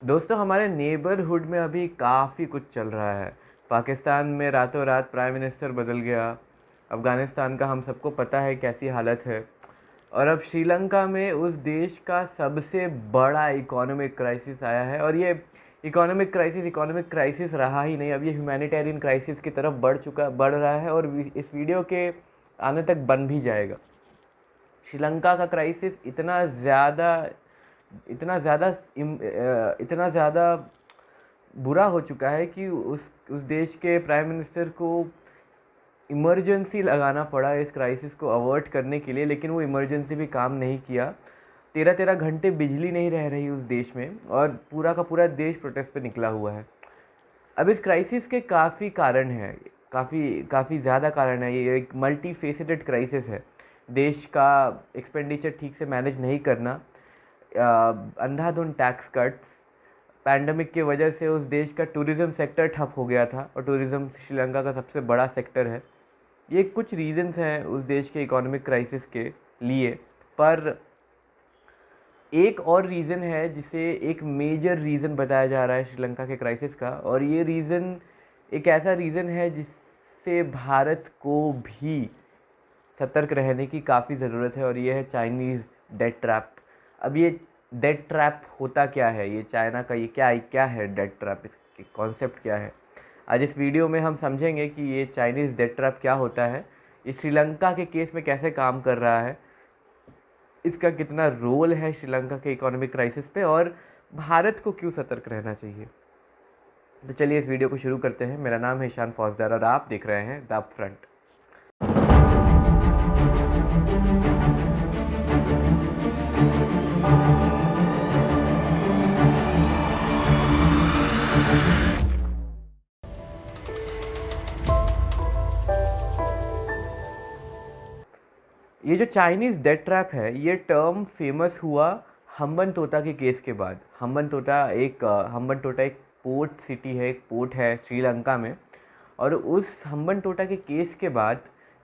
दोस्तों हमारे नेबरहुड में अभी काफ़ी कुछ चल रहा है। पाकिस्तान में रातों रात प्राइम मिनिस्टर बदल गया। अफ़गानिस्तान का हम सबको पता है कैसी हालत है। और अब श्रीलंका में उस देश का सबसे बड़ा इकोनॉमिक क्राइसिस आया है। और ये इकोनॉमिक क्राइसिस रहा ही नहीं, अब ये ह्यूमैनिटेरियन क्राइसिस की तरफ बढ़ रहा है और इस वीडियो के आने तक बन भी जाएगा। श्रीलंका का क्राइसिस इतना ज़्यादा इतना ज़्यादा बुरा हो चुका है कि उस देश के प्राइम मिनिस्टर को इमरजेंसी लगाना पड़ा इस क्राइसिस को अवॉइड करने के लिए, लेकिन वो इमरजेंसी भी काम नहीं किया। 13-13 घंटे बिजली नहीं रह रही उस देश में और पूरा का पूरा देश प्रोटेस्ट पे निकला हुआ है। अब इस क्राइसिस के काफ़ी कारण हैं, काफ़ी ज़्यादा कारण है। ये एक मल्टी फेसेटेड क्राइसिस है। देश का एक्सपेंडिचर ठीक से मैनेज नहीं करना, अंधाधुंध टैक्स कट्स, पैंडमिक की वजह से उस देश का टूरिज़्म सेक्टर ठप हो गया था और टूरिज़्म श्रीलंका का सबसे बड़ा सेक्टर है। ये कुछ रीजंस हैं उस देश के इकोनॉमिक क्राइसिस के लिए। पर एक और रीज़न है जिसे एक मेजर रीज़न बताया जा रहा है श्रीलंका के क्राइसिस का, और ये रीज़न एक ऐसा रीज़न है जिससे भारत को भी सतर्क रहने की काफ़ी ज़रूरत है, और ये है चाइनीज़ डेट ट्रैप। अब ये डेट ट्रैप होता क्या है, ये चाइना का ये क्या है डेट ट्रैप, इसके कॉन्सेप्ट क्या है, आज इस वीडियो में हम समझेंगे कि ये चाइनीज़ डेट ट्रैप क्या होता है, ये श्रीलंका के केस में कैसे काम कर रहा है, इसका कितना रोल है श्रीलंका के इकोनॉमिक क्राइसिस पे, और भारत को क्यों सतर्क रहना चाहिए। तो चलिए इस वीडियो को शुरू करते हैं। मेरा नाम है ईशान फौजदार और आप देख रहे हैं द अप फ्रंट। ये जो चाइनीज़ डेट ट्रैप है, ये टर्म फेमस हुआ हम्बनटोटा के केस के बाद। हम्बनटोटा एक पोर्ट सिटी है, एक पोर्ट है श्रीलंका में, और उस हम्बनटोटा के केस के बाद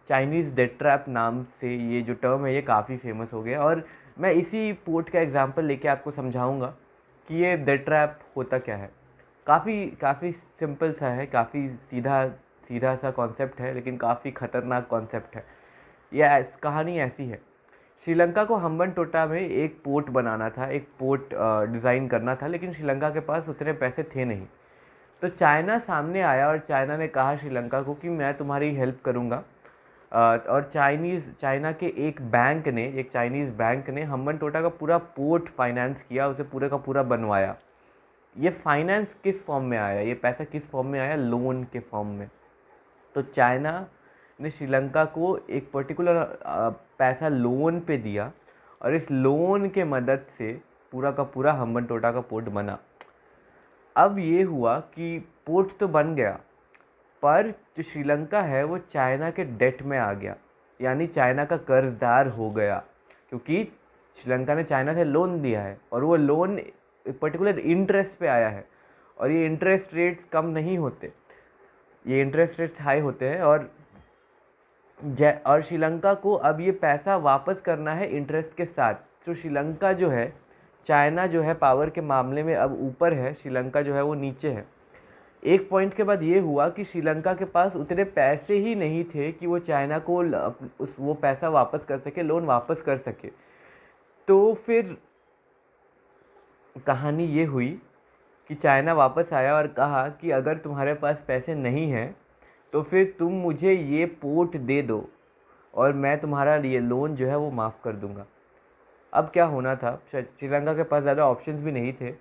चाइनीज़ डेट ट्रैप नाम से ये जो टर्म है ये काफ़ी फेमस हो गया। और मैं इसी पोर्ट का एग्जांपल लेके आपको समझाऊंगा कि ये डेट ट्रैप होता क्या है। काफ़ी काफ़ी सिंपल सा है, काफ़ी सीधा सीधा सा कॉन्सेप्ट है, लेकिन काफ़ी ख़तरनाक कॉन्सेप्ट है। यह कहानी ऐसी है, श्रीलंका को हम्बनटोटा में एक पोर्ट बनाना था, एक पोर्ट डिज़ाइन करना था, लेकिन श्रीलंका के पास उतने पैसे थे नहीं। तो चाइना सामने आया और चाइना ने कहा श्रीलंका को कि मैं तुम्हारी हेल्प करूंगा। और चाइना के एक चाइनीज़ बैंक ने हम्बनटोटा का पूरा पोर्ट फाइनेंस किया, उसे पूरे का पूरा बनवाया। ये फाइनेंस किस फॉर्म में आया, ये पैसा किस फॉर्म में आया, लोन के फॉर्म में। तो चाइना ने श्रीलंका को एक पर्टिकुलर पैसा लोन पे दिया, और इस लोन के मदद से पूरा का पूरा हम्बनटोटा का पोर्ट बना। अब ये हुआ कि पोर्ट तो बन गया, पर जो श्रीलंका है वो चाइना के डेट में आ गया, यानी चाइना का कर्जदार हो गया, क्योंकि श्रीलंका ने चाइना से लोन दिया है और वो लोन एक पर्टिकुलर इंटरेस्ट पे आया है, और ये इंटरेस्ट रेट्स कम नहीं होते, ये इंटरेस्ट रेट्स हाई होते हैं। और श्रीलंका को अब ये पैसा वापस करना है इंटरेस्ट के साथ। तो श्रीलंका जो है, चाइना जो है पावर के मामले में अब ऊपर है, श्रीलंका जो है वो नीचे है। एक पॉइंट के बाद ये हुआ कि श्रीलंका के पास उतने पैसे ही नहीं थे कि वो चाइना को वो पैसा वापस कर सके, लोन वापस कर सके। तो फिर कहानी ये हुई कि चाइना वापस आया और कहा कि अगर तुम्हारे पास पैसे नहीं हैं तो फिर तुम मुझे ये पोर्ट दे दो और मैं तुम्हारा ये लोन जो है वो माफ़ कर दूंगा। अब क्या होना था, श्रीलंका के पास ज़्यादा ऑप्शंस भी नहीं थे।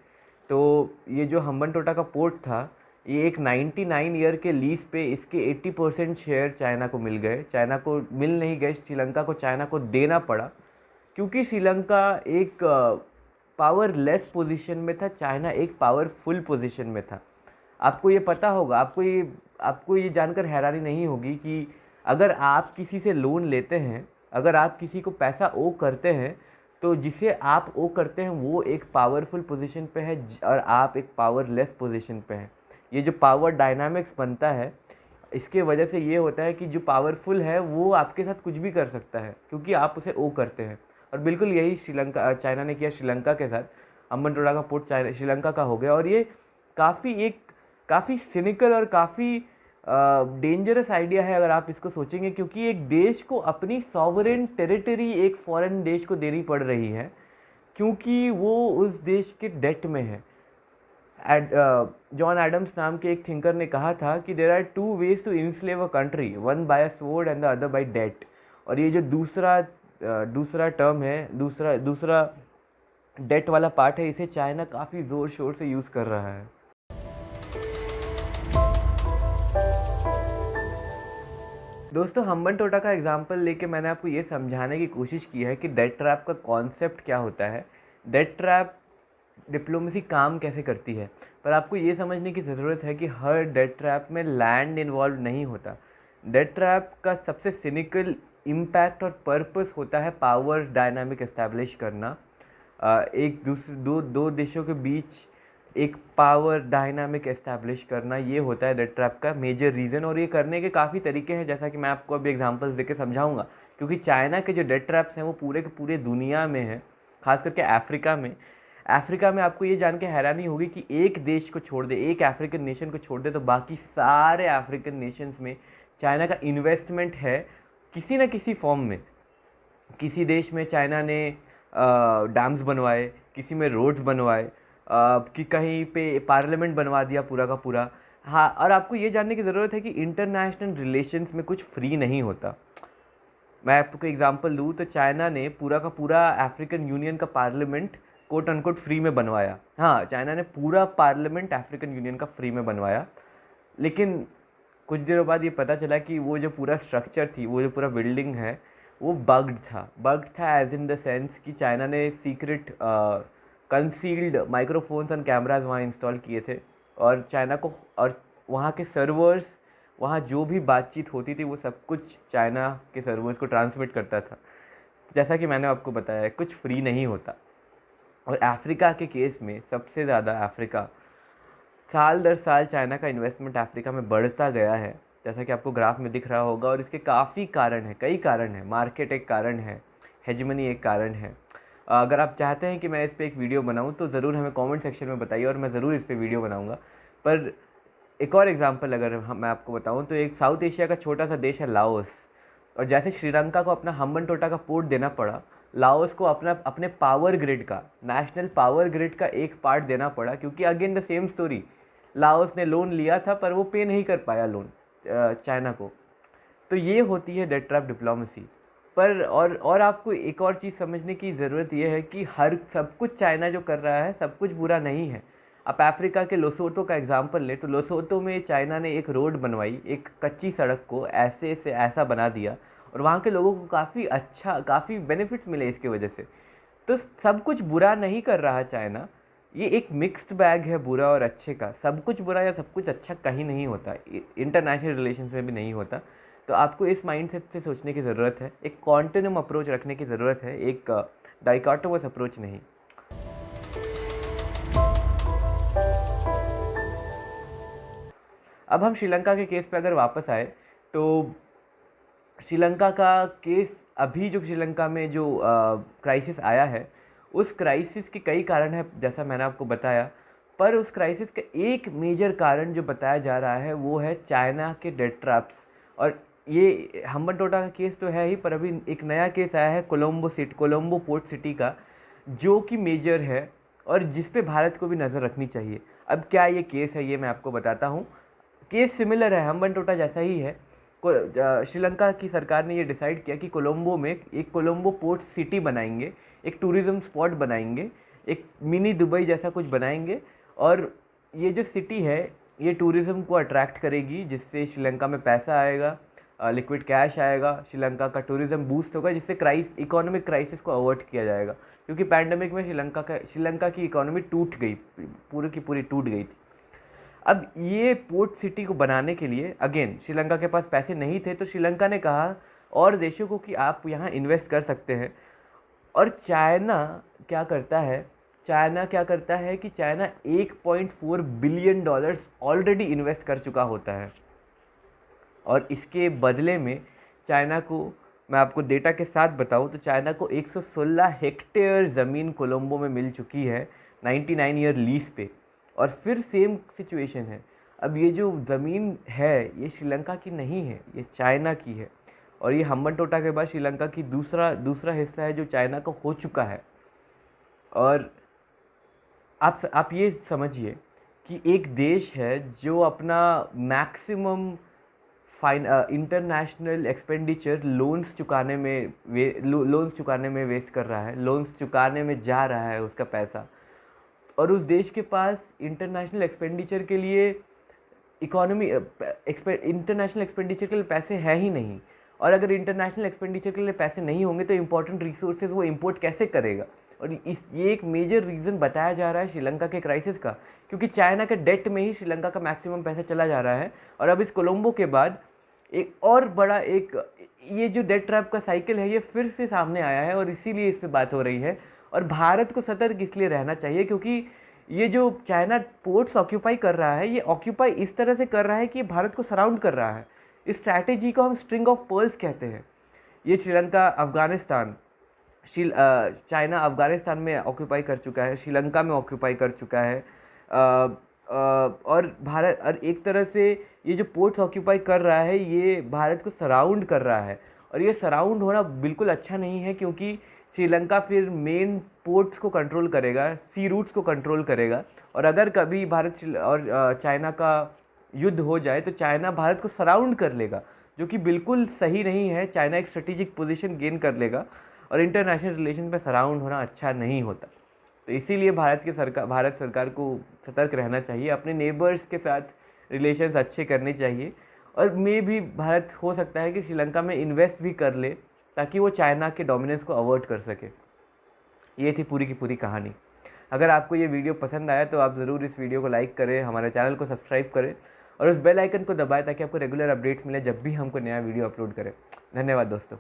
तो ये जो हम्बनटोटा का पोर्ट था, ये एक 99 ईयर के लीज पे इसके 80% शेयर चाइना को मिल गए। चाइना को मिल नहीं गए, श्रीलंका को चाइना को देना पड़ा, क्योंकि श्रीलंका एक पावरलेस पोजीशन में था, चाइना एक पावरफुल पोजीशन में था। आपको ये पता होगा, आपको ये जानकर हैरानी नहीं होगी कि अगर आप किसी से लोन लेते हैं, अगर आप किसी को पैसा ओ करते हैं, तो जिसे आप ओ करते हैं वो एक पावरफुल पोजीशन पे है और आप एक पावरलेस पोजीशन पे हैं। ये जो पावर डायनामिक्स बनता है, इसके वजह से ये होता है कि जो पावरफुल है वो आपके साथ कुछ भी कर सकता है, क्योंकि आप उसे ओ करते हैं। और बिल्कुल यही चाइना ने किया श्रीलंका के साथ। हम्बनटोटा का पोर्ट चाइना श्रीलंका का हो गया। और ये काफ़ी सिनिकल और काफ़ी डेंजरस आइडिया है अगर आप इसको सोचेंगे, क्योंकि एक देश को अपनी सॉवरेन टेरिटरी एक फॉरेन देश को देनी पड़ रही है क्योंकि वो उस देश के डेट में है। जॉन एडम्स नाम के एक थिंकर ने कहा था कि there are two ways to enslave a country, one by a sword and the other by debt. और ये जो दूसरा टर्म है, दूसरा डेट वाला पार्ट है, इसे चाइना काफ़ी ज़ोर शोर से यूज़ कर रहा है। दोस्तों, हम्बनटोटा का एग्जांपल लेके मैंने आपको ये समझाने की कोशिश की है कि डेट ट्रैप का कॉन्सेप्ट क्या होता है, डेट ट्रैप डिप्लोमेसी काम कैसे करती है। पर आपको ये समझने की ज़रूरत है कि हर डेट ट्रैप में लैंड इन्वॉल्व नहीं होता। डेट ट्रैप का सबसे सिनिकल इम्पैक्ट और पर्पस होता है पावर डायनामिक एस्टैब्लिश करना, एक दूसरे दो देशों के बीच एक पावर डायनामिक एस्टैब्लिश करना। ये होता है डेट ट्रैप का मेजर रीज़न। और ये करने के काफ़ी तरीके हैं, जैसा कि मैं आपको अभी एग्जांपल्स देके समझाऊंगा। क्योंकि चाइना के जो डेट ट्रैप्स हैं वो पूरे के पूरे दुनिया में हैं, खास करके अफ्रीका में आपको ये जान के हैरानी होगी कि एक देश को छोड़ दे, एक अफ्रीकन नेशन को छोड़ दे, तो बाकी सारे अफ्रीकन नेशंस में चाइना का इन्वेस्टमेंट है किसी न किसी फॉर्म में। किसी देश में चाइना ने डैम्स बनवाए, किसी में रोड्स बनवाए, कि कहीं पे पार्लियामेंट बनवा दिया पूरा का पूरा। हाँ, और आपको ये जानने की ज़रूरत है कि इंटरनेशनल रिलेशंस में कुछ फ्री नहीं होता। मैं आपको एग्जांपल दूँ तो चाइना ने पूरा का पूरा अफ्रीकन यूनियन का पार्लियामेंट कोट अनकोट फ्री में बनवाया। हाँ, चाइना ने पूरा पार्लियामेंट अफ्रीकन यूनियन का फ्री में बनवाया, लेकिन कुछ दिनों बाद ये पता चला कि वो जो पूरा स्ट्रक्चर थी, वो जो पूरा बिल्डिंग है, वो बग्ड था एज इन द सेंस कि चाइना ने secret concealed microphones and cameras वहाँ इंस्टॉल किए थे। और चाइना को और वहाँ के सर्वर्स, वहाँ जो भी बातचीत होती थी वो सब कुछ चाइना के सर्वर्स को ट्रांसमिट करता था। जैसा कि मैंने आपको बताया है, कुछ फ्री नहीं होता। और अफ्रीका के केस में सबसे ज़्यादा अफ्रीका साल दर साल चाइना का इन्वेस्टमेंट अफ्रीका में बढ़ता गया है, जैसा कि आपको ग्राफ में दिख रहा होगा। और इसके काफ़ी कारण हैं, कई कारण हैं। मार्केट एक कारण है, हेजमनी एक कारण है। अगर आप चाहते हैं कि मैं इस पर एक वीडियो बनाऊं तो ज़रूर हमें कमेंट सेक्शन में बताइए और मैं ज़रूर इस पर वीडियो बनाऊंगा। पर एक और एग्जांपल अगर मैं आपको बताऊं तो एक साउथ एशिया का छोटा सा देश है लाओस। और जैसे श्रीलंका को अपना हम्बनटोटा का पोर्ट देना पड़ा, लाओस को अपने पावर ग्रिड का, नेशनल पावर ग्रिड का एक पार्ट देना पड़ा, क्योंकि again the same story, Laos ने लोन लिया था पर वो पे नहीं कर पाया लोन चाइना को। तो ये होती है डेट ट्रैप डिप्लोमेसी। पर और आपको एक और चीज़ समझने की ज़रूरत ये है कि सब कुछ चाइना जो कर रहा है सब कुछ बुरा नहीं है। आप अफ्रीका के लोसोतो का एग्जांपल लें तो लोसोतो में चाइना ने एक रोड बनवाई, एक कच्ची सड़क को ऐसे से ऐसा बना दिया और वहाँ के लोगों को काफ़ी बेनिफिट्स मिले इसके वजह से। तो सब कुछ बुरा नहीं कर रहा चाइना, ये एक मिक्स्ड बैग है बुरा और अच्छे का। सब कुछ बुरा या सब कुछ अच्छा कहीं नहीं होता, इंटरनेशनल रिलेशंस में भी नहीं होता। तो आपको इस माइंडसेट से सोचने की ज़रूरत है, एक कॉन्टिन्यूम अप्रोच रखने की ज़रूरत है, एक डाइकोटोमस अप्रोच नहीं। अब हम श्रीलंका के केस पे अगर वापस आए तो श्रीलंका का केस, अभी जो श्रीलंका में जो क्राइसिस आया है, उस क्राइसिस के कई कारण हैं जैसा मैंने आपको बताया। पर उस क्राइसिस का एक मेजर कारण जो बताया जा रहा है वो है चाइना के डेट ट्रैप्स। और ये हम्बनटोटा का केस तो है ही, पर अभी एक नया केस आया है कोलंबो पोर्ट सिटी का, जो कि मेजर है और जिस पे भारत को भी नज़र रखनी चाहिए। अब क्या ये केस है ये मैं आपको बताता हूँ। केस सिमिलर है, हम्बनटोटा जैसा ही है। श्रीलंका की सरकार ने ये डिसाइड किया कि कोलंबो में एक कोलंबो पोर्ट सिटी बनाएंगे, एक टूरिज़्म स्पॉट बनाएंगे, एक मिनी दुबई जैसा कुछ बनाएंगे। और ये जो सिटी है ये टूरिज़्म को अट्रैक्ट करेगी, जिससे श्रीलंका में पैसा आएगा, लिक्विड कैश आएगा, श्रीलंका का टूरिज़्म बूस्ट होगा, जिससे इकोनॉमिक क्राइसिस को अवॉइड किया जाएगा। क्योंकि पैंडमिक में श्रीलंका की इकोनॉमी टूट गई, पूरी की पूरी टूट गई थी। अब ये पोर्ट सिटी को बनाने के लिए अगेन श्रीलंका के पास पैसे नहीं थे, तो श्रीलंका ने कहा और देशों को कि आप यहाँ इन्वेस्ट कर सकते हैं। और चाइना क्या करता है कि China 1.4 billion dollars already invest कर चुका होता है। और इसके बदले में चाइना को, मैं आपको डेटा के साथ बताऊं तो चाइना को 116 हेक्टेयर ज़मीन कोलंबो में मिल चुकी है, 99 ईयर लीज पे, और फिर सेम सिचुएशन है। अब ये जो ज़मीन है ये श्रीलंका की नहीं है, ये चाइना की है, और ये हम्बनटोटा के बाद श्रीलंका की दूसरा दूसरा हिस्सा है जो चाइना का हो चुका है। और आप ये समझिए कि एक देश है जो अपना मैक्सिमम इंटरनेशनल एक्सपेंडिचर लोन्स चुकाने में वेस्ट कर रहा है, लोन्स चुकाने में जा रहा है उसका पैसा, और उस देश के पास इंटरनेशनल एक्सपेंडिचर के लिए इंटरनेशनल एक्सपेंडिचर के लिए पैसे हैं ही नहीं। और अगर इंटरनेशनल एक्सपेंडिचर के लिए पैसे नहीं होंगे तो इंपॉर्टेंट रिसोर्सेज वो इंपोर्ट कैसे करेगा। और ये एक मेजर रीज़न बताया जा रहा है श्रीलंका के क्राइसिस का, क्योंकि चाइना के डेट में ही श्रीलंका का मैक्सिमम पैसा चला जा रहा है। और अब इस कोलंबो के बाद एक और बड़ा ये जो डेट ट्रैप का साइकिल है ये फिर से सामने आया है, और इसीलिए इस पर बात हो रही है। और भारत को सतर्क इसलिए रहना चाहिए क्योंकि ये जो चाइना पोर्ट्स ऑक्यूपाई कर रहा है, ये ऑक्यूपाई इस तरह से कर रहा है कि ये भारत को सराउंड कर रहा है। इस स्ट्रैटेजी को हम स्ट्रिंग ऑफ पर्ल्स कहते हैं। ये श्रीलंका, अफगानिस्तान, चाइना अफगानिस्तान में ऑक्यूपाई कर चुका है, श्रीलंका में ऑक्यूपाई कर चुका है, और भारत, और एक तरह से ये जो पोर्ट्स ऑक्यूपाई कर रहा है ये भारत को सराउंड कर रहा है। और ये सराउंड होना बिल्कुल अच्छा नहीं है, क्योंकि श्रीलंका फिर मेन पोर्ट्स को कंट्रोल करेगा, सी रूट्स को कंट्रोल करेगा, और अगर कभी भारत और चाइना का युद्ध हो जाए तो चाइना भारत को सराउंड कर लेगा, जो कि बिल्कुल सही नहीं है। चाइना एक स्ट्रेटेजिक पोजीशन गेन कर लेगा, और इंटरनेशनल रिलेशन पे सराउंड होना अच्छा नहीं होता। तो इसीलिए भारत सरकार को सतर्क रहना चाहिए, अपने नेबर्स के साथ रिलेशंस अच्छे करने चाहिए, और भी भारत हो सकता है कि श्रीलंका में इन्वेस्ट भी कर ले ताकि वो चाइना के डोमिनेंस को अवॉइड कर सके। ये थी पूरी की पूरी कहानी। अगर आपको ये वीडियो पसंद आया तो आप ज़रूर इस वीडियो को लाइक करें, हमारे चैनल को सब्सक्राइब करें, और उस बेल आइकन को दबाएं ताकि आपको रेगुलर अपडेट्स मिले जब भी हमको नया वीडियो अपलोड करें। धन्यवाद दोस्तों।